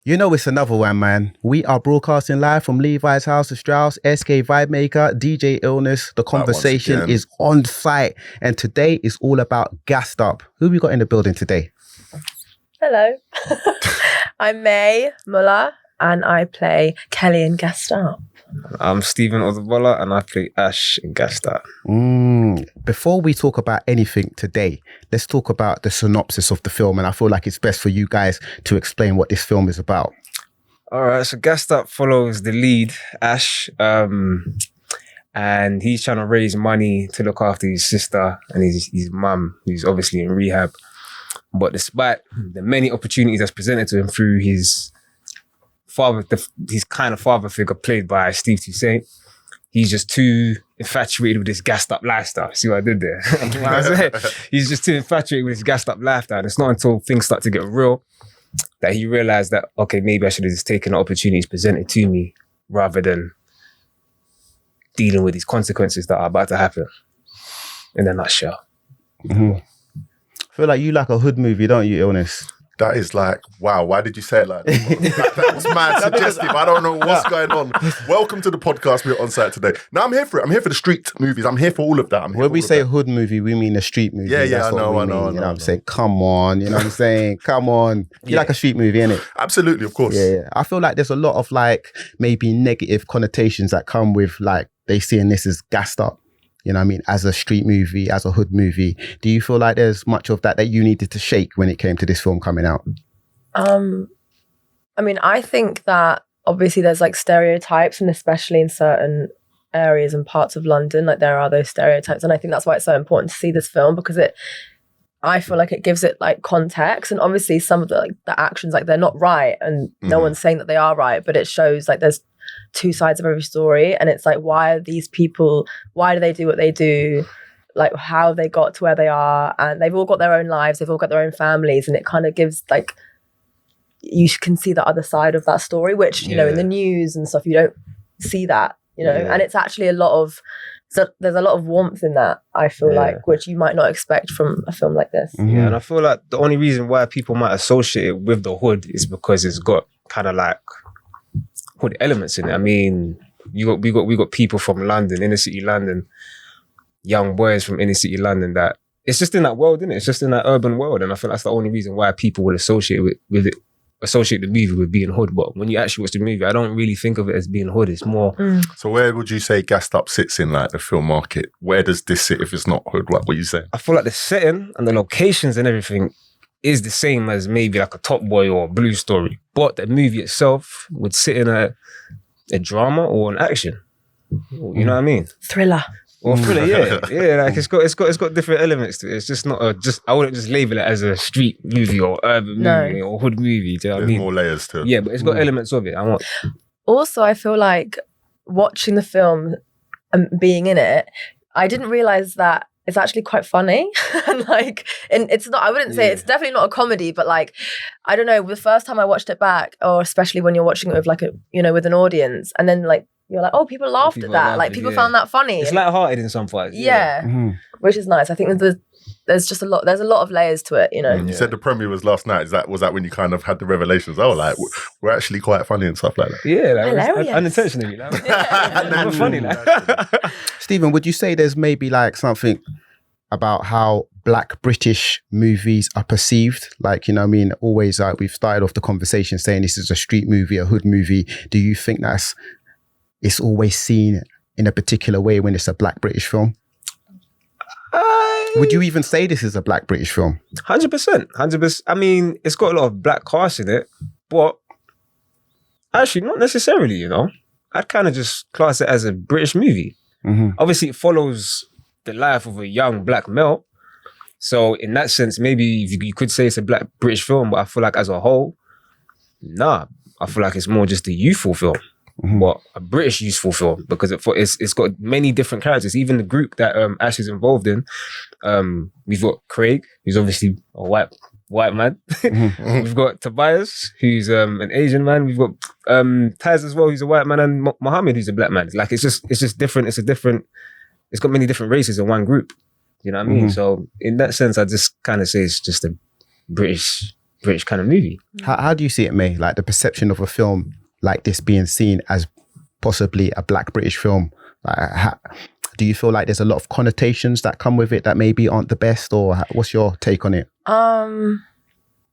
You know it's another one, man. We are broadcasting live from Levi's House to Strauss, SK Vibemaker, DJ Illness. The conversation is on site. And today is all about Gassed Up. Who we got in the building today? Hello. I'm Mae Muller and I play Kelly in Gassed Up. I'm Stephen Odubola and I play Ash in Gassed Up. Before we talk about anything today, let's talk about the synopsis of the film. And I feel like it's best for you guys to explain what this film is about. All right, so Gassed Up follows the lead, Ash, and he's trying to raise money to look after his sister and his mum, who's obviously in rehab. But despite the many opportunities that's presented to him through his father, his kind of father figure played by Steve Toussaint, he's just too infatuated with this gassed up lifestyle. See what I did there? You know what I'm saying? He's just too infatuated with his gassed up lifestyle. And it's not until things start to get real that he realized that, okay, maybe I should have just taken the opportunities presented to me rather than dealing with these consequences that are about to happen. In a nutshell. I feel like you like a hood movie, don't you, Illness? That is like, wow, why did you say it like that? That was mad suggestive. I don't know what's going on. Welcome to the podcast. We're ONSITE today. No, I'm here for it. I'm here for the street movies. I'm here for all of that. When we say hood movie, we mean a street movie. Yeah, That's I know. You know what I'm saying? Come on. You know what I'm saying? Come on. You like a street movie, innit? Absolutely, of course. Yeah. I feel like there's a lot of like maybe negative connotations that come with like they seeing this as gassed up. You know what I mean? As a street movie, as a hood movie. Do you feel like there's much of that you needed to shake when it came to this film coming out? I mean, I think that obviously there's like stereotypes, and especially in certain areas and parts of London, like there are those stereotypes. And I think that's why it's so important to see this film, because I feel like it gives it like context. And obviously some of the actions, like they're not right, and no one's saying that they are right, but it shows like there's two sides of every story. And it's like, why are these people, why do they do what they do? Like how they got to where they are, and they've all got their own lives, they've all got their own families, and it kind of gives like, you can see the other side of that story, which, you know, in the news and stuff, you don't see that, you know, and it's actually there's a lot of warmth in that, I feel like, which you might not expect from a film like this. Yeah, and I feel like the only reason why people might associate it with the hood is because it's got kind of like hood elements in it. I mean, we got people from London, inner city London, young boys from inner city London, that it's just in that world, isn't it? It's just in that urban world. And I feel that's the only reason why people would associate with it, associate the movie with being hood. But when you actually watch the movie, I don't really think of it as being hood. It's more... So where would you say Gassed Up sits in like the film market? Where does this sit if it's not hood? What would you say? I feel like the setting and the locations and everything is the same as maybe like a Top Boy or a Blue Story. But the movie itself would sit in a drama or an action. You know what I mean? Thriller. Or thriller, yeah. Like it's got different elements to it. It's just not I wouldn't just label it as a street movie or urban movie or hood movie. Do you know what I mean? More layers to it. Yeah, but it's got elements of it. Also, I feel like watching the film and being in it, I didn't realize that it's actually quite funny. And it's not, I wouldn't say it's definitely not a comedy, but like, I don't know, the first time I watched it back, or especially when you're watching it with like with an audience, and then like, you're like, oh, people laughed at that. Like, people found that funny. It's lighthearted in some parts. Yeah. Which is nice. I think there's just a lot of layers to it, you know. You said the premiere was last night. Was that when you kind of had the revelations? Oh, like, we're actually quite funny and stuff like that. Yeah, like, hilarious. Unintentionally. Like, funny. Like. Stephen, would you say there's maybe like something about how Black British movies are perceived? Like, you know what I mean? Always like we've started off the conversation saying this is a street movie, a hood movie. Do you think it's always seen in a particular way when it's a Black British film? Would you even say this is a Black British film? 100%. I mean, it's got a lot of black cast in it, but actually not necessarily, you know. I'd kind of just class it as a British movie. Obviously, it follows the life of a young black male. So in that sense, maybe you could say it's a Black British film, but I feel like as a whole, nah. I feel like it's more just a youthful film. But a British youthful film, because it's got many different characters. Even the group that Ash is involved in, we've got Craig, who's obviously a white man. We've got Tobias, who's an Asian man. We've got Taz as well, who's a white man, and Mohammed, who's a black man. Like it's just different. It's got many different races in one group. You know what I mean? So in that sense, I just kind of say it's just a British British kind of movie. How do you see it, May? Like the perception of a film like this being seen as possibly a Black British film. Do you feel like there's a lot of connotations that come with it that maybe aren't the best, or what's your take on it? I'm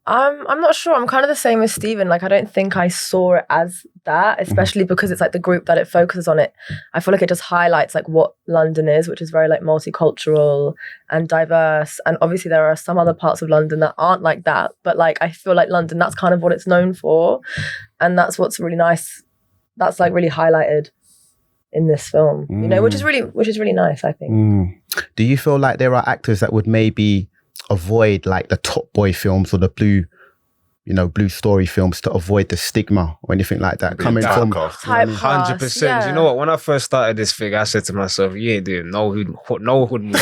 not sure. I'm kind of the same as Stephen. Like, I don't think I saw it as that, especially because it's like the group that it focuses on. It, I feel like it just highlights like what London is, which is very like multicultural and diverse. And obviously there are some other parts of London that aren't like that, but like I feel like London, that's kind of what it's known for, and that's what's really nice. That's like really highlighted in this film, you know, which is really nice, I think. Do you feel like there are actors that would maybe avoid like the Top Boy films or the blue story films to avoid the stigma or anything like that coming from Typecast, 100%. yeah. You know what? When I first started this thing, I said to myself, "You ain't doing no hood movie.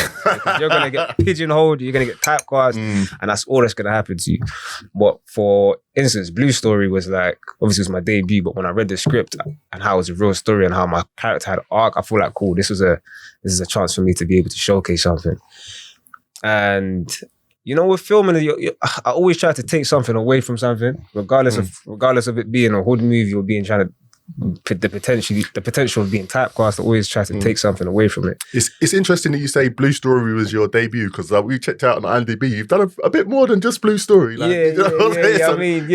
You're gonna get pigeonholed. You're gonna get typecast, and that's all that's gonna happen to you." But for instance, Blue Story was like, obviously it was my debut, but when I read the script and how it was a real story and how my character had an arc, I feel like, cool, this is a chance for me to be able to showcase something. And you know, with filming, I always try to take something away from something, regardless of it being a hood movie or being trying to the potential of being typecast. I always try to take something away from it. It's interesting that you say Blue Story was your debut, because we checked out on IMDb. You've done a bit more than just Blue Story. Like, I mean,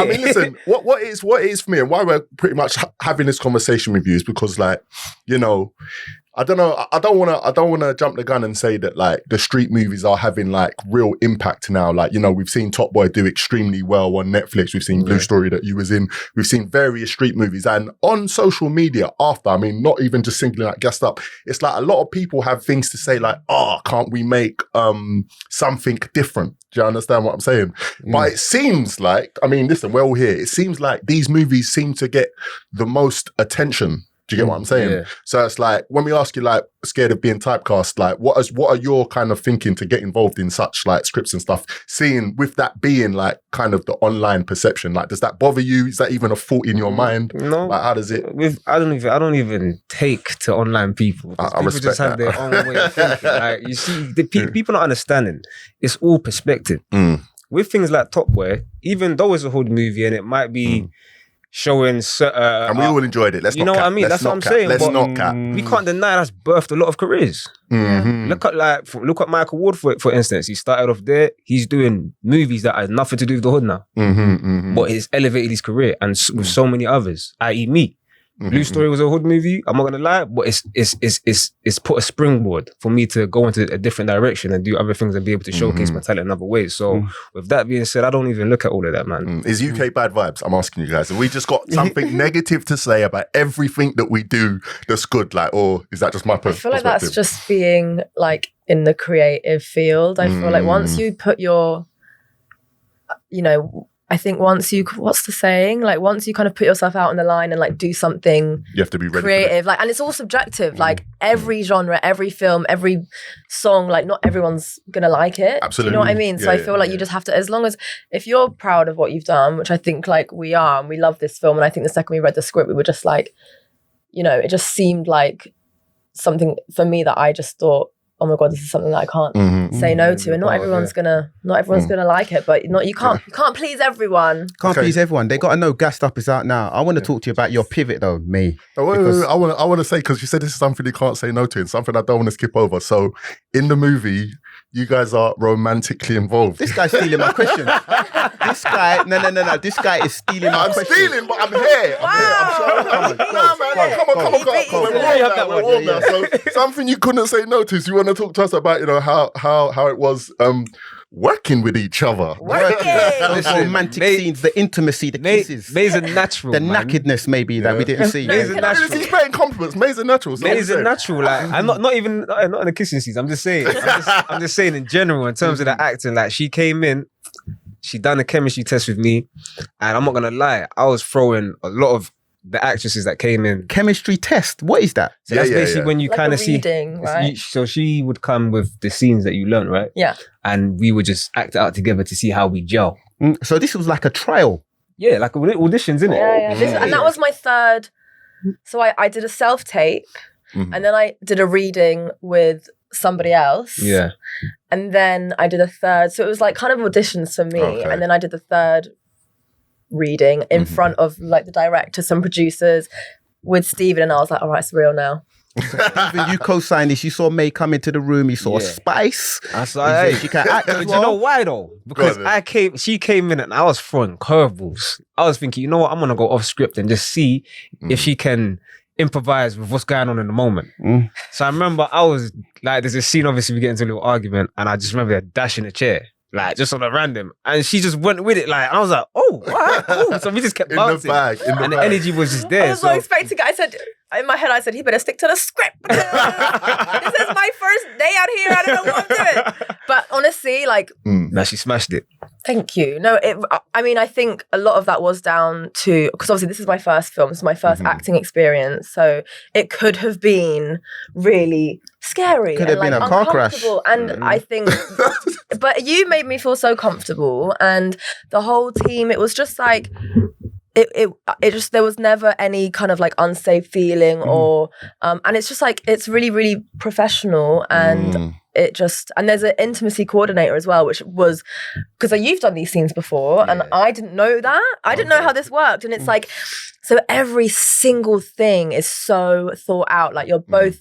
listen. What it is for me, and why we're pretty much having this conversation with you, is because, like, you know, I don't know. I don't want to jump the gun and say that like the street movies are having like real impact now. Like, you know, we've seen Top Boy do extremely well on Netflix. We've seen Blue Story that you was in. We've seen various street movies, and on social media after. I mean, not even just singling like Gassed Up. It's like a lot of people have things to say like, "Oh, can't we make something different?" Do you understand what I'm saying? But it seems like, I mean, listen, we're all here. It seems like these movies seem to get the most attention. Do you get what I'm saying? Yeah. So it's like, when we ask you, like, scared of being typecast, like, what are your kind of thinking to get involved in such like scripts and stuff? Seeing with that being like kind of the online perception, like, does that bother you? Is that even a thought in your mind? No. Like, how does it? I don't even take to online people. I People respect just have that. their own way of thinking. Like, you see, people not understanding. It's all perspective. With things like Top Boy, even though it's a hood movie and it might be showing, and we all enjoyed it. Let's you not know cap. what I mean? Let's That's what I'm not cap. saying. Let's but not cap. we can't deny that's birthed a lot of careers. Look at Michael Ward for instance. He started off there. He's doing movies that have nothing to do with the hood now, but he's elevated his career, and with so many others, i.e. me. Blue Story was a hood movie, I'm not gonna lie, but it's put a springboard for me to go into a different direction and do other things and be able to showcase my talent in other ways. So with that being said, I don't even look at all of that, man. Is UK bad vibes? I'm asking you guys. Have we just got something negative to say about everything that we do that's good? Like, or is that just my I feel like that's just being like in the creative field. I feel like once you put your, you know, I think once you, what's the saying? Like once you kind of put yourself out on the line and like do something you have to be ready creative, like, and it's all subjective. Like every genre, every film, every song, like not everyone's gonna like it. Absolutely. Do you know what I mean? So I feel like you just have to, as long as, if you're proud of what you've done, which I think like we are, and we love this film, and I think the second we read the script, we were just like, you know, it just seemed like something for me that I just thought, oh my God, this is something that I can't say no to, and not everyone's gonna like it, but you can't please everyone. Can't please everyone. They got to know Gassed Up is out now. I want to talk to you about your pivot though, May. I want to say, because you said this is something you can't say no to, and something I don't want to skip over. So in the movie, you guys are romantically involved. This guy's stealing my question. This guy, no. This guy is stealing my question. I'm stealing, but I'm here. I'm sure. Come on. We're warm now. So something you couldn't say no to. So you want to talk to us about, you know, how it was working with each other. Those romantic scenes, the intimacy, the kisses. May's a natural. The knackeredness maybe that we didn't see. May's a natural. He's paying compliments. May's a natural. May's a natural. Like, I'm not in the kissing scenes. I'm just saying. I'm just saying in general, in terms of the acting. Like, she came in, she done a chemistry test with me, and I'm not gonna lie, I was throwing a lot of the actresses that came in. Chemistry test? What is that? So that's basically when you like kind of see. Right? So she would come with the scenes that you learned, right? Yeah. And we would just act it out together to see how we gel. So this was like a trial. Yeah, like auditions, innit? Yeah. And that was my third. So I did a self-tape, and then I did a reading with somebody else. Yeah. And then I did a third. So it was like kind of auditions for me. Okay. And then I did the third reading in front of like the director, some producers with Stephen. And I was like, all right, it's real now. Even you co-signed this. You saw May come into the room. You saw Yeah. Spice. I saw, She can act as But well. you know why though? Because Go on, she came in and I was throwing curveballs. I was thinking, you know what? I'm gonna go off script and just see if she can improvise with what's going on in the moment. So I remember I was like, there's a scene, obviously we get into a little argument, and I just remember her dashing a chair. Like just on a random, and she just went with it. Like, and I was like, "Oh, what? Cool." So we just kept In the bouncing, bag, in the and the bag. energy was just there. I was so expecting it. I said, in my head, I said, he better stick to the script. This is my first day out here. I don't know what I'm doing. But honestly, like, Now she smashed it. thank you. No, I mean, I think a lot of that was down to, because obviously this is my first film, this is my first acting experience. So it could have been really scary. Could have and, been like, a car crash. uncomfortable. And I think, but you made me feel so comfortable. And the whole team, it was just like, it just, there was never any kind of like unsafe feeling or, and it's just like, it's really, really professional and it just, and there's an intimacy coordinator as well, which was, because you've done these scenes before and I didn't know that. I didn't know how this worked. And it's like, so every single thing is so thought out. Like you're both,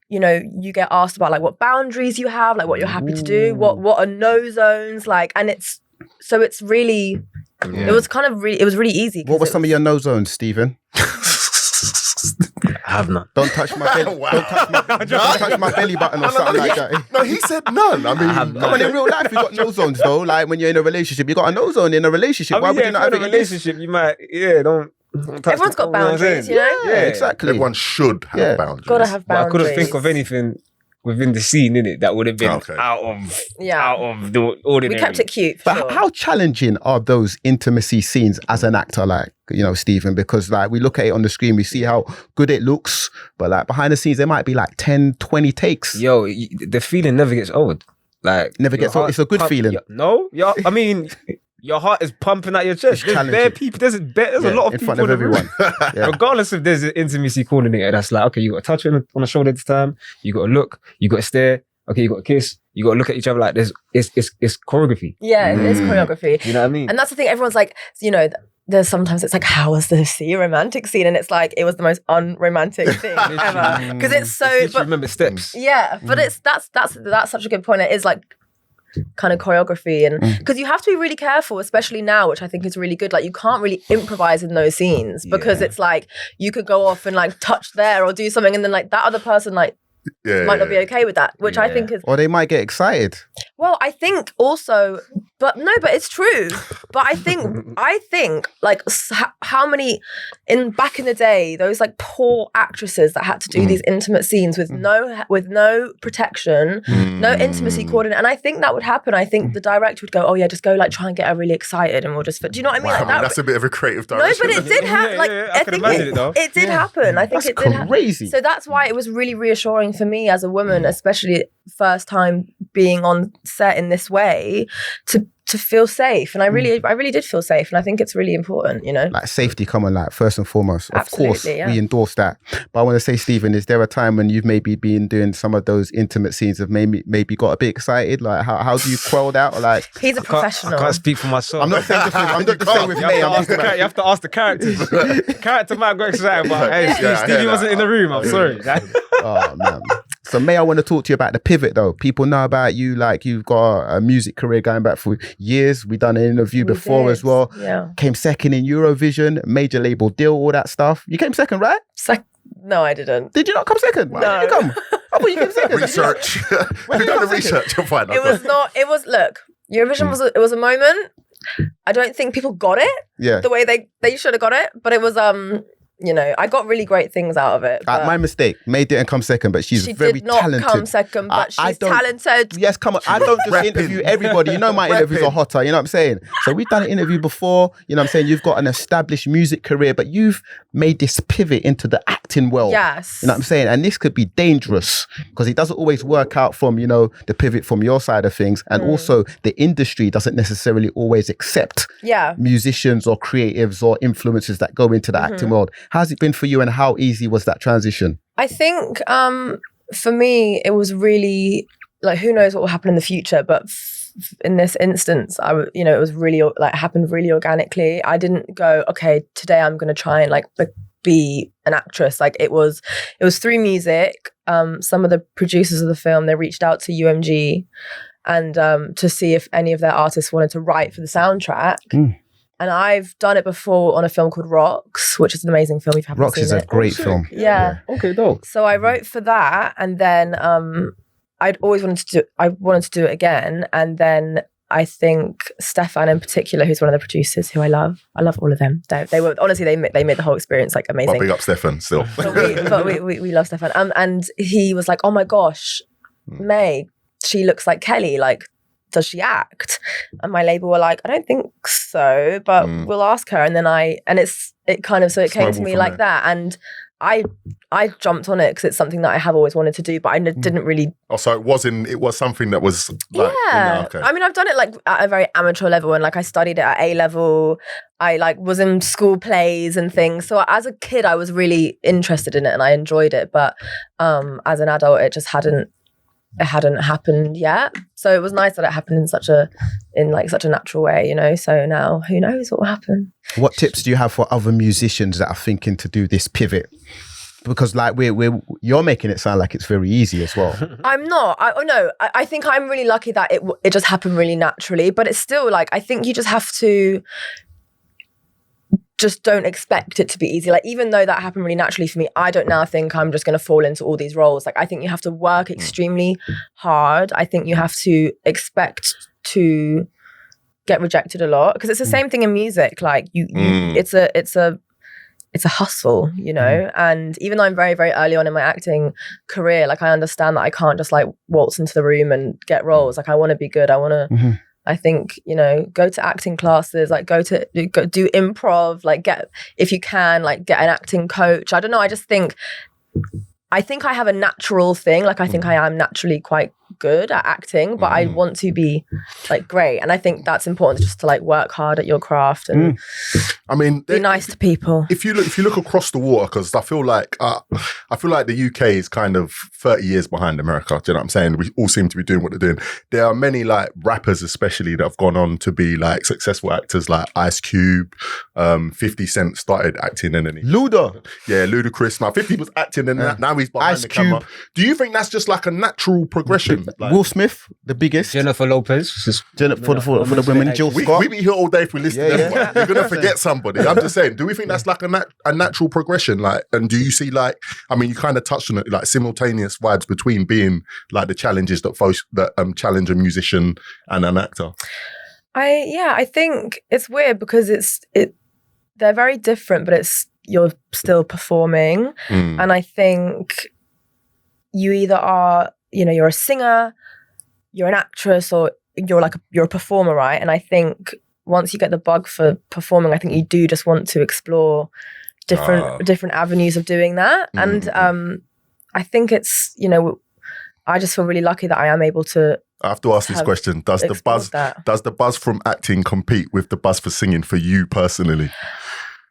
you know, you get asked about like what boundaries you have, like what you're happy to do, what are no zones, like, and it's, so it's really, it was kind of it was really easy. What were some of your no zones, Stephen? I have none. Don't touch my belly. Wow. Don't touch my belly button or something like that. No, he said none. I mean, I mean, in real life, you got no zones though. Like when you're in a relationship, you got a no zone in a relationship. Why would you not have in it a in this? relationship? You might, don't touch Everyone's the- got boundaries, you know? Yeah, exactly. everyone should have Yeah. boundaries. Gotta have But I boundaries. couldn't think of anything within the scene, innit, that would have been Okay. out of the We ordinary. kept it cute. For But sure. how challenging are those intimacy scenes as an actor, like, you know, Stephen? Because like we look at it on the screen, we see how good it looks, but like behind the scenes, there might be like 10, 20 takes. Yo, the feeling never gets old. Like Never your gets old. heart It's a good feeling. I mean, your heart is pumping out your chest. It's There's challenging. bare people. There's a Yeah, lot of in people front of in the room. everyone. Yeah. Regardless if there's an intimacy coordinator that's like, okay, you got to touch on the shoulder this time. You got to look. You got to stare. Okay, you got to kiss. You got to look at each other like this. It's choreography. Yeah, it is choreography. You know what I mean? And that's the thing, everyone's like, you know, there's sometimes it's like, how was this a romantic scene? And it's like, it was the most unromantic thing ever. Because it's so, You but remember steps. yeah, but it's, that's such a good point. It is like kind of choreography and because you have to be really careful, especially now, which I think is really good. Like you can't really improvise in those scenes because it's like, you could go off and like touch there or do something and then like that other person like might not be okay with that, which I think is, Or they might get excited. well, I think also, but it's true. But I think like how many back in the day, those like poor actresses that had to do these intimate scenes with no protection, no intimacy coordinator. And I think that would happen. I think the director would go, oh yeah, just go like try and get her really excited and we'll just, do you know what I mean? Wow, Like that. that's a bit of a creative No, direction. but it did happen. Like I can imagine it though. it did happen. I think That's it did happen. crazy. So that's why it was really reassuring for me as a woman, especially first time being on set in this way, to feel safe. And I really did feel safe. And I think it's really important, you know? Like safety coming, like first and foremost. Of course, Absolutely, yeah. we endorse that. But I want to say, Stephen, is there a time when you've maybe been doing some of those intimate scenes of maybe got a bit excited? Like how do you quell that? Or like He's a professional. I can't speak for myself. I'm not saying just with, I'm not just saying with You me. have, to ask you have to ask the characters. Character might go excited, but hey, Yeah, I hear Stevie that. wasn't in the room. I'm sorry. Oh man. So May, I want to talk to you about the pivot though. People know about you, like you've got a music career going back for years. We done an interview We before did, as well. yeah. Came second in Eurovision, major label deal, all that stuff. You came second, right? No, I didn't. Did you not come second? Why did you come? I thought you came second. Research. When We've you done the come research to find out. It was not. It was. Look, Eurovision was a moment. I don't think people got it Yeah. the way they should have got it, but it was you know, I got really great things out of it. But My mistake. May didn't come second, but she's she very did not talented. come second, but I she's don't- talented. Yes, come on. I don't just Rapping. interview everybody. You know my interviews are hotter. You know what I'm saying? So we've done an interview before. You know what I'm saying? You've got an established music career, but you've made this pivot into the acting world. Yes. You know what I'm saying? And this could be dangerous because it doesn't always work out from, you know, the pivot from your side of things. And also the industry doesn't necessarily always accept Yeah. musicians or creatives or influencers that go into the acting world. How's it been for you and how easy was that transition? I think for me, it was really like, who knows what will happen in the future, but in this instance, it was really like happened really organically. I didn't go, okay, today I'm going to try and like be an actress. Like it was through music. Some of the producers of the film, they reached out to UMG and to see if any of their artists wanted to write for the soundtrack. And I've done it before on a film called Rocks, which is an amazing film. If you haven't Rocks seen is a great film. Yeah. Okay, dope. So I wrote for that, and then I'd always wanted to do it again, and then I think Stefan in particular, who's one of the producers, who I love all of them. They were honestly, they made the whole experience like amazing. Big up Stefan still. But we love Stefan. And he was like, "Oh my gosh, May, she looks like Kelly. Like, does she act?" And my label were like, "I don't think so, but we'll ask her." And then it came to me like that, and I jumped on it because it's something that I have always wanted to do, but I didn't really. Oh, so it was something that was like, yeah. Okay. I mean, I've done it like at a very amateur level, and like I studied it at A level. I like was in school plays and things. So as a kid, I was really interested in it and I enjoyed it. But as an adult, it just hadn't happened yet. So it was nice that it happened in such a natural way, you know. So now who knows what will happen. What tips do you have for other musicians that are thinking to do this pivot? Because like you're making it sound like it's very easy as well. I'm not. I think I'm really lucky that it just happened really naturally. But it's still like, I think you just have to just don't expect it to be easy. Like, even though that happened really naturally for me, I don't now think I'm just going to fall into all these roles. Like, I think you have to work extremely hard. I think you have to expect to get rejected a lot, because it's the same thing in music. Like it's a hustle, you know. And even though I'm very, very early on in my acting career, like I understand that I can't just like waltz into the room and get roles. Like I want to be good. I want to, I think, you know, go to acting classes, like go do improv, like if you can, like get an acting coach. I don't know. I think I have a natural thing. Like I think I am naturally quite good at acting, but I want to be like great. And I think that's important, just to like work hard at your craft and I mean, be nice to people. If you look across the water, because I feel like the UK is kind of 30 years behind America. Do you know what I'm saying? We all seem to be doing what they're doing. There are many like rappers, especially, that have gone on to be like successful actors, like Ice Cube, 50 Cent started acting, and then Ludacris. Now 50 was acting, and now he's behind Ice the camera. Cube. Do you think that's just like a natural progression? Like, Will Smith, the biggest. Jennifer Lopez. For the women, Jill Scott. We be here all day if we listen to them. Right? You're going to forget somebody. I'm just saying, do we think that's like a natural progression? Like, and do you see like, I mean, you kind of touched on it, like simultaneous vibes between being like the challenges that challenge a musician and an actor? I think it's weird because they're very different, but you're still performing. And I think you either are, you know, you're a singer, you're an actress, or you're a performer, right? And I think once you get the bug for performing, I think you do just want to explore different avenues of doing that. And I think it's, you know, I just feel really lucky that I am able to. I have to ask this question: Does the buzz from acting compete with the buzz for singing for you personally?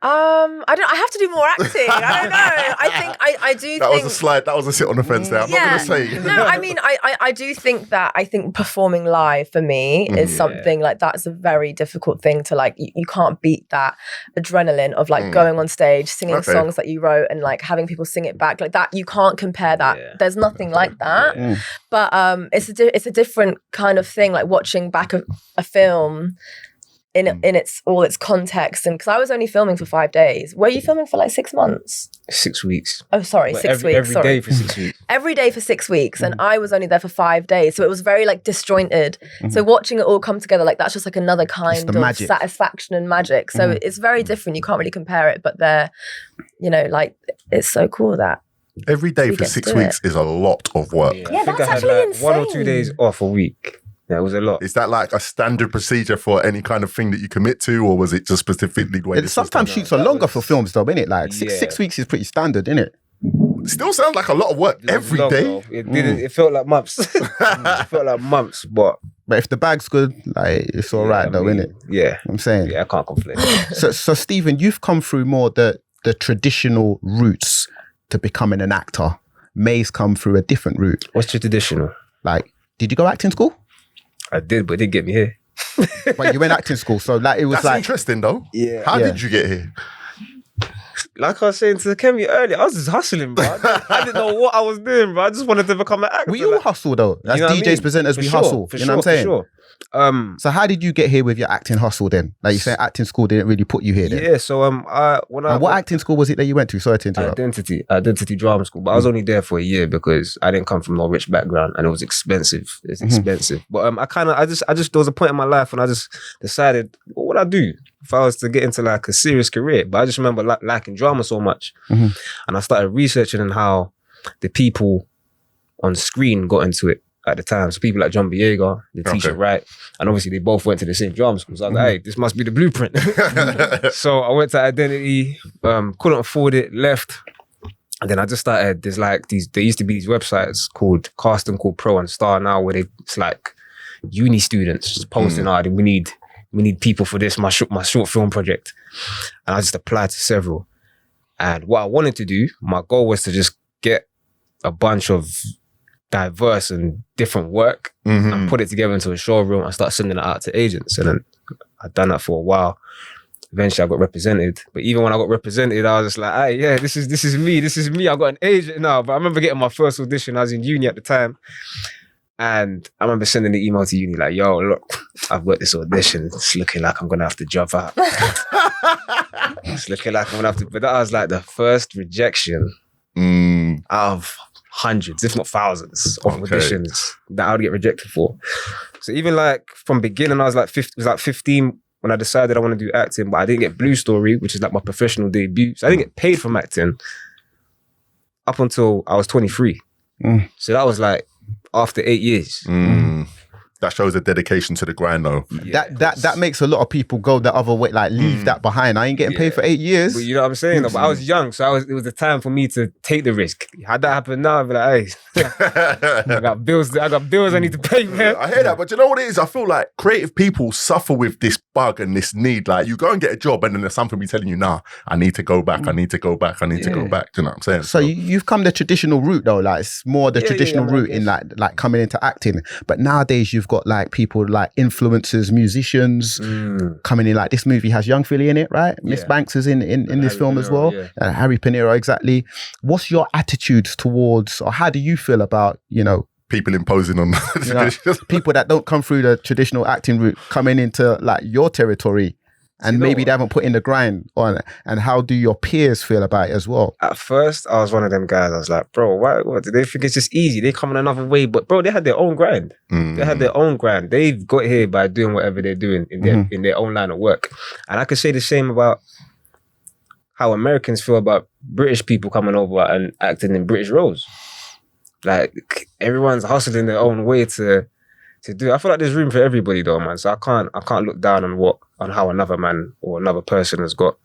I have to do more acting. I don't know. I do think was a slide. That was a sit on the fence there. I'm not going to say. No, I mean, I do think that performing live for me is something like, that's a very difficult thing to like, you can't beat that adrenaline of like going on stage, singing songs that you wrote and like having people sing it back like that. You can't compare that. Yeah. There's nothing like that. But it's a different kind of thing, like watching back a film in all its context. And because I was only filming for 5 days. Were you filming for like 6 months? 6 weeks. Oh, sorry, 6 weeks. Every day for 6 weeks. Every day for 6 weeks. And I was only there for 5 days. So it was very like disjointed. So watching it all come together, like that's just like another kind of magic. Satisfaction and magic. So it's very different. You can't really compare it, but they're, you know, like it's so cool that every day for 6 weeks is a lot of work. Yeah, that's actually insane. 1 or 2 days off a week. That was a lot. Is that like a standard procedure for any kind of thing that you commit to, or was it just specifically the way? Sometimes shoots are longer for films, though, innit? Like 6 weeks is pretty standard, innit? Still sounds like a lot of work every day. It felt like months. but if the bag's good, like it's all right, though, innit? Yeah, I'm saying. Yeah, I can't complain. So Stephen, you've come through more the traditional routes to becoming an actor. Mae's come through a different route. What's your traditional? Like, did you go acting school? I did, but it didn't get me here. But you went acting school, so like it was That's like interesting though. Yeah. How did you get here? Like I was saying to Kemi earlier, I was just hustling, bro. I didn't know what I was doing, bro. I just wanted to become an actor. we all hustle though. As You know what I DJs, mean? presenters, For we sure, hustle. for You know what I'm sure, saying? for sure. So how did you get here with your acting hustle then? Like you saying acting school didn't really put you here then? Yeah, so What acting school was it that you went to? Sorry to interrupt. Identity drama school, but I was only there for a year because I didn't come from no rich background and it was expensive. It's expensive. But I just there was a point in my life when I just decided, what would I do if I was to get into like a serious career? But I just remember liking drama so much, and I started researching on how the people on screen got into it at the time. So people like John Boyega, the teacher, right? And obviously they both went to the same drama school. So I was like, hey, this must be the blueprint. So I went to Identity, couldn't afford it, left. And then I just started, there used to be these websites called Cast and Call Pro and Star now where it's like uni students just posting, we need people for this, my short film project. And I just applied to several. And what I wanted to do, my goal was to just get a bunch of diverse and different work and put it together into a showroom and start sending it out to agents. And then I'd done that for a while. Eventually I got represented. But even when I got represented, I was just like, hey, yeah, this is me. I got an agent now. But I remember getting my first audition. I was in uni at the time. And I remember sending the email to uni like, yo, look, I've got this audition. It's looking like I'm going to have to drop out. It's looking like I'm going to have to. But that was like the first rejection out of hundreds, if not thousands of auditions that I would get rejected for. So even like from beginning, I was like 15 when I decided I want to do acting, but I didn't get Blue Story, which is like my professional debut. So I didn't get paid from acting up until I was 23. So that was like after 8 years. That shows a dedication to the grind though. Yeah, that makes a lot of people go the other way, like leave that behind. I ain't getting paid for 8 years. But you know what I'm saying? Though? But I was young, so it was the time for me to take the risk. Had that happen now, I'd be like, hey, I got bills I need to pay, man. I hear that, but you know what it is? I feel like creative people suffer with this bug and this need. Like you go and get a job and then there's something be telling you, nah, I need to go back, I need to go back. Do you know what I'm saying? So you've come the traditional route though, like it's more the traditional route in like coming into acting. But nowadays you've got like people like influencers, musicians coming in. Like this movie has Young Philly in it, right? Miss Banks is in this film as well. Harry Pinero, exactly. What's your attitude towards, or how do you feel about, people imposing on people that don't come through the traditional acting route coming into like your territory and maybe they haven't put in the grind on it? And how do your peers feel about it as well? At first, I was one of them guys. I was like, bro, what? Do they think it's just easy? They come in another way. But bro, they had their own grind. They had their own grind. They've got here by doing whatever they're doing in their own line of work. And I could say the same about how Americans feel about British people coming over and acting in British roles. Like everyone's hustling their own way to do. I feel like there's room for everybody though, man. So I can't look down on how another man or another person has got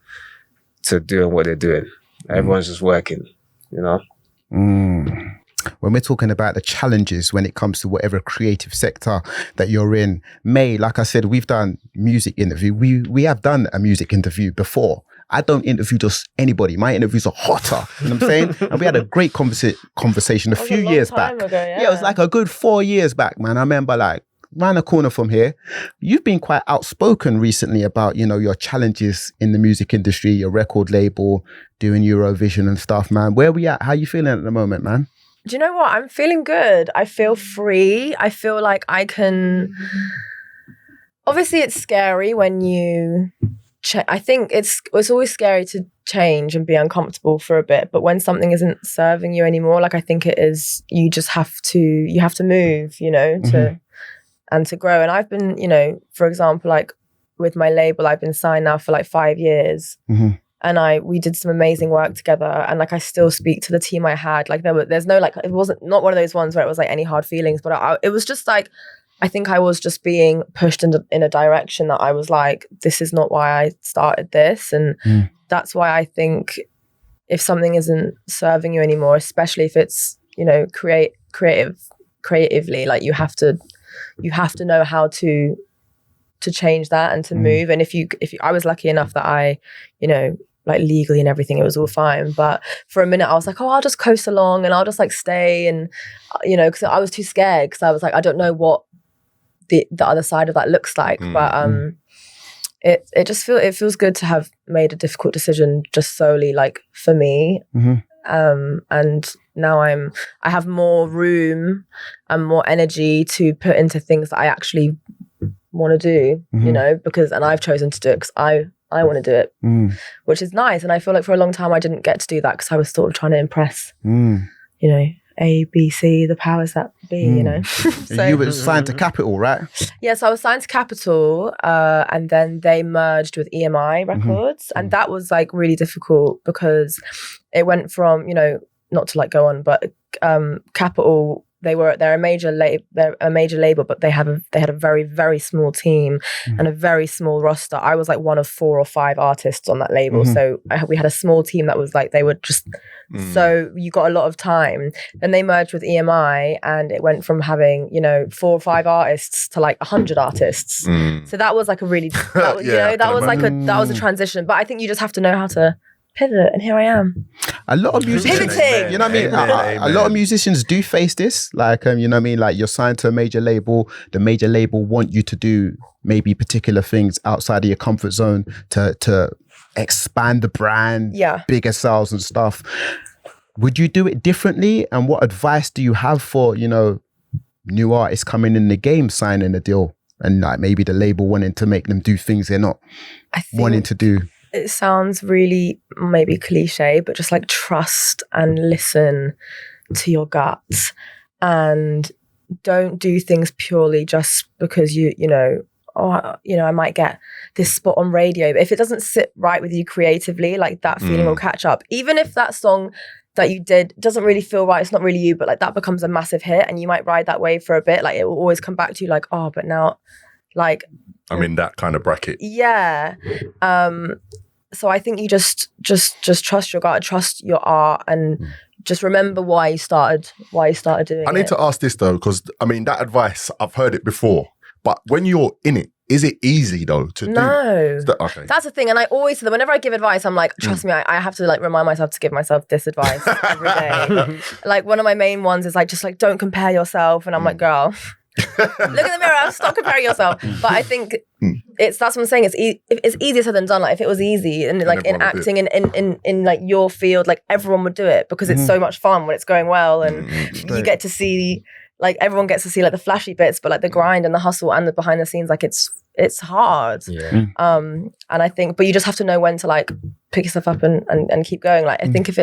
to doing what they're doing. Everyone's just working, When we're talking about the challenges when it comes to whatever creative sector that you're in, Mae, like I said, we've done music interview. We have done a music interview before. I don't interview just anybody. My interviews are hotter. You know what I'm saying? And we had a great conversation a few years back. It was like a good 4 years back, man. I remember like round the corner from here, you've been quite outspoken recently about, your challenges in the music industry, your record label, doing Eurovision and stuff, man. Where we at? How you feeling at the moment, man? Do you know what? I'm feeling good. I feel free. I feel like I can... Obviously, it's scary when you... I think it's always scary to change and be uncomfortable for a bit, but when something isn't serving you anymore, like I think it is, you just have to move, to grow. And I've been, for example, like with my label, I've been signed now for like 5 years, and we did some amazing work together. And like I still speak to the team I had. Like there's no like, it wasn't not one of those ones where it was like any hard feelings, but it was just like, I think I was just being pushed in a direction that I was like, this is not why I started this. And that's why I think if something isn't serving you anymore, especially if it's, creatively, like you have to know how to change that and to move. And if you I was lucky enough that I, like legally and everything, it was all fine. But for a minute I was like, oh, I'll just coast along and I'll just like stay, and you know, because I was too scared, because I was like, I don't know what the other side of that looks like. But it feels good to have made a difficult decision just solely like for me. And now I have more room and more energy to put into things that I actually want to do, you know, and I've chosen to do it because I want to do it, which is nice. And I feel like for a long time I didn't get to do that because I was sort of trying to impress, you know, A, B, C, the powers that be, you know. So, you were signed to Capitol, right? Yeah, so I was signed to Capitol, and then they merged with EMI Records, and that was like really difficult because it went from, you know, not to like go on, but Capitol, they're a major label, but they had a very, very small team and a very small roster. I was like one of 4 or 5 artists on that label, so we had a small team that was like, they were just so you got a lot of time. Then they merged with EMI, and it went from having, you know, 4 or 5 artists to like 100 artists. So that was like a really that was a transition. But I think you just have to know how to pivot, and here I am. A lot of musicians, pivoting. You know what I mean? A lot of musicians do face this. Like, you know what I mean? Like, you're signed to a major label. The major label want you to do maybe particular things outside of your comfort zone to expand the brand, bigger sales and stuff. Would you do it differently? And what advice do you have for, you know, new artists coming in the game, signing a deal, and like maybe the label wanting to make them do things they're not wanting to do? It sounds really maybe cliche, but just like trust and listen to your guts, and don't do things purely just because you know, oh, you know, I might get this spot on radio. But if it doesn't sit right with you creatively, like that feeling will catch up. Even if that song that you did doesn't really feel right, it's not really you, but like that becomes a massive hit, and you might ride that wave for a bit. Like it will always come back to you like, oh, but now, like, I'm in that kind of bracket. Yeah. So I think you just trust your gut, trust your art, and just remember why you started doing it. I need to ask this though, because I mean, that advice, I've heard it before, but when you're in it, is it easy though to do? No. Okay. That's the thing. And I always say that whenever I give advice, I'm like, trust me, I have to like remind myself to give myself this advice every day. Like one of my main ones is like, just like, don't compare yourself. And I'm like, girl, look in the mirror, stop comparing yourself. But I think that's what I'm saying. It's easier said than done. Like if it was easy and like in acting in like your field, like everyone would do it because it's so much fun when it's going well, and you get to see, like everyone gets to see like the flashy bits, but like the grind and the hustle and the behind the scenes, like it's hard. And I think, but you just have to know when to like pick yourself up and keep going. Like I think if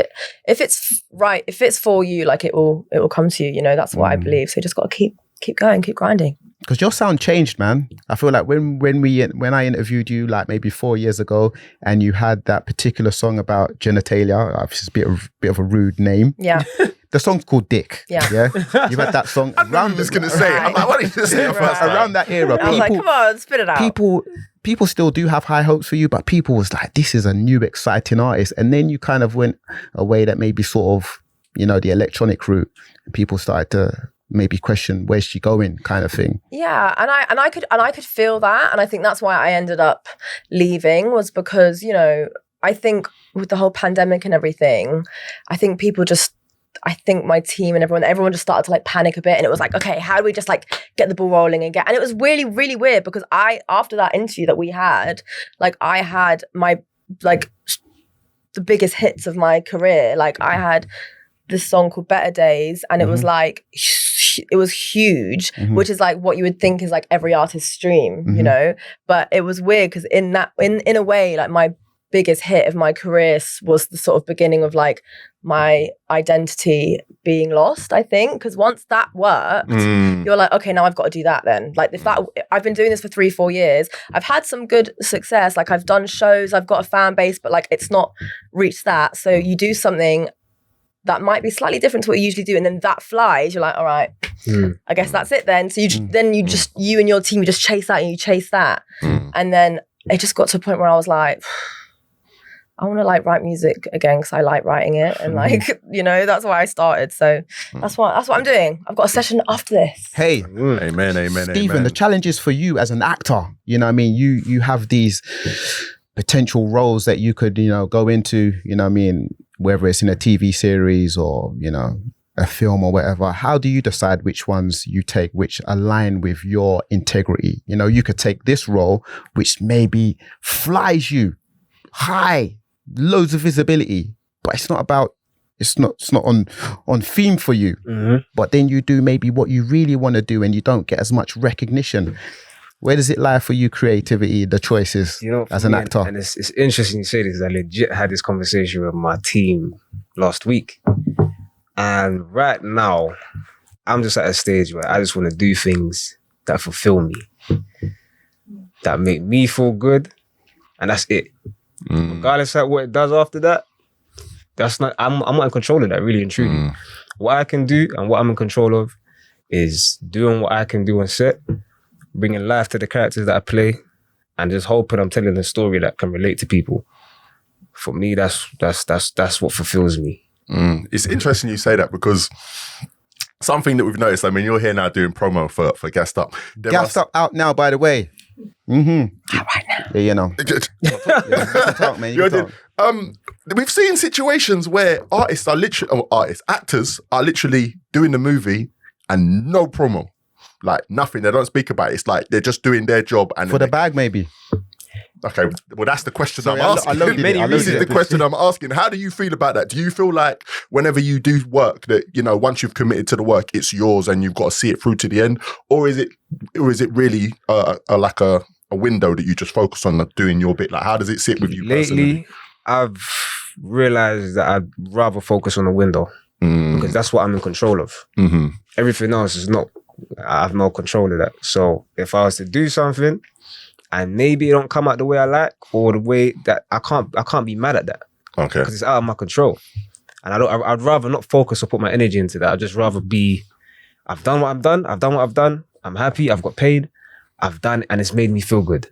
it's right, if it's for you, like it will come to you. You know, that's what I believe. So you just got to keep going, keep grinding. Because your sound changed, man. I feel like when I interviewed you, like maybe 4 years ago, and you had that particular song about genitalia, it's a bit of a rude name. Yeah. The song's called Dick. Yeah. You've had that song. I'm just going to say it. I'm like, why didn't you say it first? Around that era, I was like, come on, spit it out. People still do have high hopes for you, but people was like, this is a new, exciting artist. And then you kind of went a way that maybe sort of, you know, the electronic route. People started to maybe question, where's she going, kind of thing. Yeah, and I could feel that, and I think that's why I ended up leaving, was because, you know, I think with the whole pandemic and everything, I think my team and everyone just started to like panic a bit, and it was like, okay, how do we just like get the ball rolling and it was really, really weird because after that interview that we had, like I had my like the biggest hits of my career. Like I had this song called Better Days, and it was like it was huge, which is like what you would think is like every artist's dream, you know. But it was weird because in a way, like my biggest hit of my career was the sort of beginning of like my identity being lost, I think, because once that worked, you're like, okay, now I've got to do that then. Like if that, I've been doing this for 3-4 years, I've had some good success, like I've done shows, I've got a fan base, but like it's not reached that. So you do something that might be slightly different to what you usually do, and then that flies, you're like, all right, I guess that's it then. So you and your team, you just chase that and you chase that. And then it just got to a point where I was like, I want to like write music again because I like writing it, and like, you know, that's why I started. So that's what I'm doing. I've got a session after this. Hey, amen, Stephen, the challenge is for you as an actor. You know what I mean? You have these potential roles that you could, go into, whether it's in a TV series or, a film or whatever, how do you decide which ones you take, which align with your integrity? You could take this role, which maybe flies you high, loads of visibility, but it's not on theme for you. But then you do maybe what you really want to do and you don't get as much recognition. Where does it lie for you, creativity, the choices as an actor? And it's interesting you say this. I legit had this conversation with my team last week. And right now, I'm just at a stage where I just want to do things that fulfill me, that make me feel good, and that's it. Regardless of what it does after that, I'm not in control of that, really and truly. What I can do and what I'm in control of is doing what I can do on set, bringing life to the characters that I play, and just hoping I'm telling a story that can relate to people. For me, that's what fulfills me. It's interesting you say that, because something that we've noticed, I mean, you're here now doing promo for Gassed Up. Gassed Up out now, by the way. Right now. Yeah, you can talk, man. You can talk. We've seen situations where actors are literally doing the movie and no promo. Like nothing. They don't speak about it. It's like they're just doing their job. And for the bag, maybe. Okay, well, that's the question I'm asking. This is the question I'm asking. How do you feel about that? Do you feel like whenever you do work that, once you've committed to the work, it's yours and you've got to see it through to the end? Or is it really like a window that you just focus on doing your bit? Like, how does it sit with you personally? Lately, I've realized that I'd rather focus on the window because that's what I'm in control of. Everything else is not. I have no control of that. So if I was to do something and maybe it don't come out the way I like, or the way that I can't be mad at that. Okay. Because it's out of my control. And I'd rather not focus or put my energy into that. I'd just rather I've done what I've done. I'm happy. I've got paid. I've done, and it's made me feel good.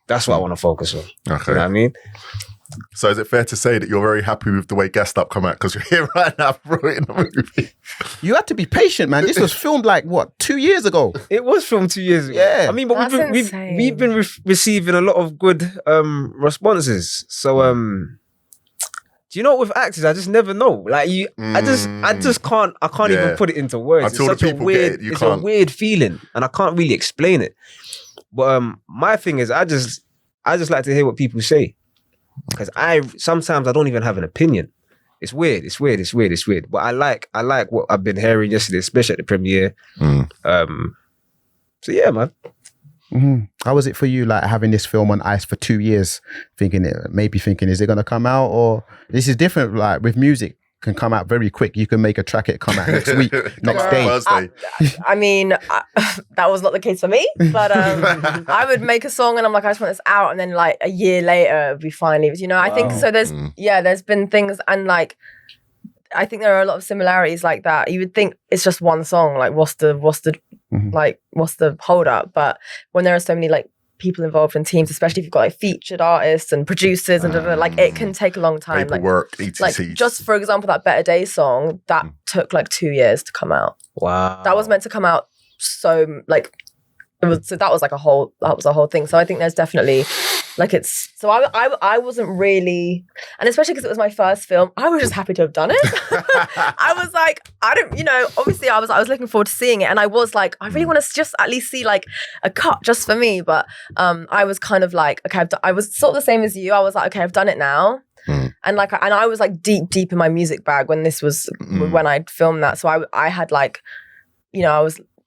That's what I want to focus on. Okay. You know what I mean? So is it fair to say that you're very happy with the way Gassed Up come out? Because you're here right now in the movie. You had to be patient, man. This was filmed 2 years ago? It was filmed 2 years ago. Yeah. I mean, but we've been receiving a lot of good responses. So do you know what, with actors, I just never know. Like I just can't even put it into words. Until it's the such people weird, get it, it's can't. a weird feeling, and I can't really explain it. But my thing is, I just like to hear what people say, because sometimes I don't even have an opinion. It's weird. But I like what I've been hearing yesterday, especially at the premiere. So yeah, man. How was it for you, having this film on ice for 2 years, thinking, is it going to come out? Or this is different, with music, can come out very quick. You can make a track, it come out next week, next day. Thursday. I mean, that was not the case for me, but I would make a song and I'm like, I just want this out, and then a year later it'd be finally, I think so. There's been things, and I think there are a lot of similarities like that. You would think it's just one song, what's the hold up? But when there are so many people involved in teams, especially if you've got featured artists and producers and it can take a long time. Paperwork, etc. Just for example, that Better Days song that took 2 years to come out. Wow. That was meant to come out that was a whole thing. So I think there's definitely I wasn't really, and especially because it was my first film, I was just happy to have done it. I was obviously I was looking forward to seeing it, and I was I really want to just at least see a cut just for me. But I was kind of okay, I was sort of the same as you. I was okay, I've done it now. And I was deep in my music bag when this was when I filmed that. So I had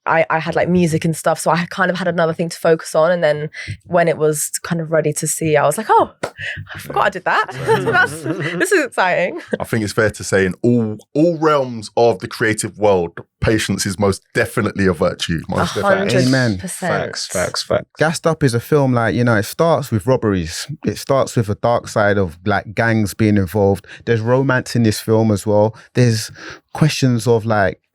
I had music and stuff, so I kind of had another thing to focus on. And then when it was kind of ready to see, I was oh, I forgot I did that. This is exciting. I think it's fair to say in all realms of the creative world, patience is most definitely a virtue. Most definitely. Amen. Facts. Gassed Up is a film it starts with robberies. It starts with a dark side of gangs being involved. There's romance in this film as well. There's questions of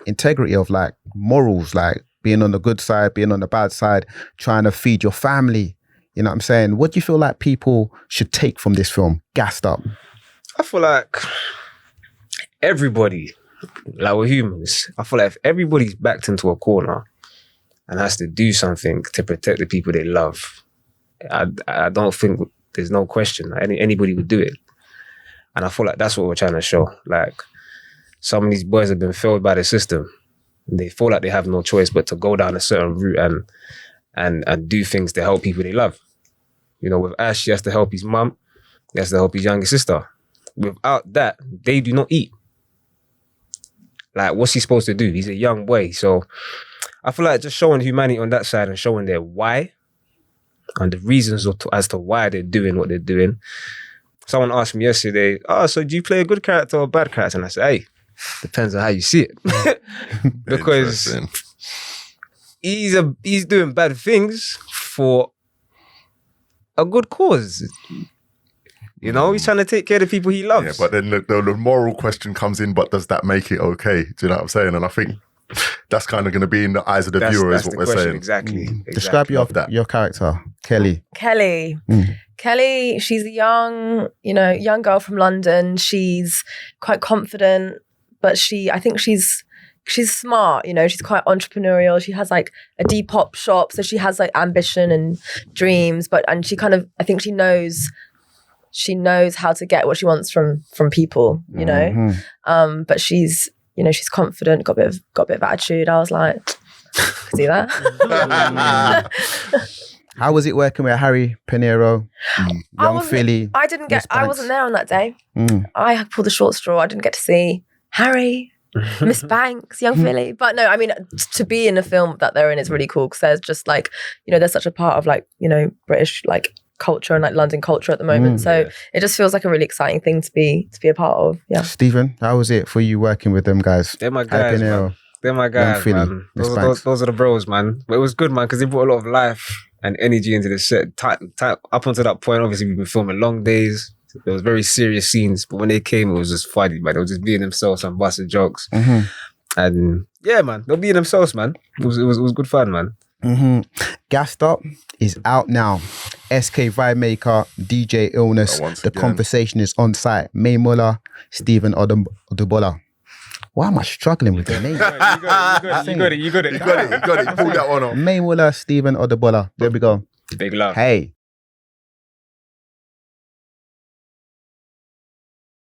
integrity, of morals, being on the good side, being on the bad side, trying to feed your family. You know what I'm saying? What do you feel people should take from this film, Gassed Up? I feel everybody, we're humans. I feel if everybody's backed into a corner and has to do something to protect the people they love, I don't think There's no question. Anybody would do it. And I feel like that's what we're trying to show. Like, some of these boys have been failed by the system. They feel like they have no choice but to go down a certain route and do things to help people they love. You know, with Ash, he has to help his mum. He has to help his younger sister. Without that, they do not eat. Like, what's he supposed to do? He's a young boy. So I feel like just showing humanity on that side and showing their why and the reasons as to why they're doing what they're doing. Someone asked me yesterday, so do you play a good character or a bad character? And I said, hey, depends on how you see it. Because he's doing bad things for a good cause. You know, he's trying to take care of the people he loves. Yeah, but then the moral question comes in, but does that make it okay? Do you know what I'm saying? And I think that's kind of going to be in the eyes of the viewer is what we're saying. Exactly. Describe your character, Kelly. Kelly, she's a young girl from London. She's quite confident, but I think she's smart, you know, she's quite entrepreneurial. She has like a Depop shop, so she has like ambition and dreams, and she kind of, I think she knows how to get what she wants from people, you know. But she's confident, got a bit of attitude. I was like, could see that. How was it working with Harry Pinero, young Philly? I wasn't there on that day. I pulled the short straw. I didn't get to see Harry, Miss Banks, young Philly. But no, I mean, to be in a film that they're in is really cool because there's just like, you know, there's such a part of like, you know, British like culture and like London culture at the moment. So it just feels like a really exciting thing to be a part of. Yeah. Stephen, how was it for you working with them guys? They're my guys, man. They're my guys, man. Those are the bros, man. But it was good, man, because they brought a lot of life and energy into the set. Up until that point, obviously, we've been filming long days. There was very serious scenes, but when they came, it was just funny, man. They were just being themselves and busting jokes. And yeah, man, they'll be themselves, man. It was good fun, man. Gassed Up is out now. SK Vibemaker, DJ Illness. The conversation is on site. Mae Muller, Stephen Odubola. Why am I struggling with the name? You got it. You got it. Pull that one off. Mae Muller, Stephen Odubola. There we go. Big love. Hey,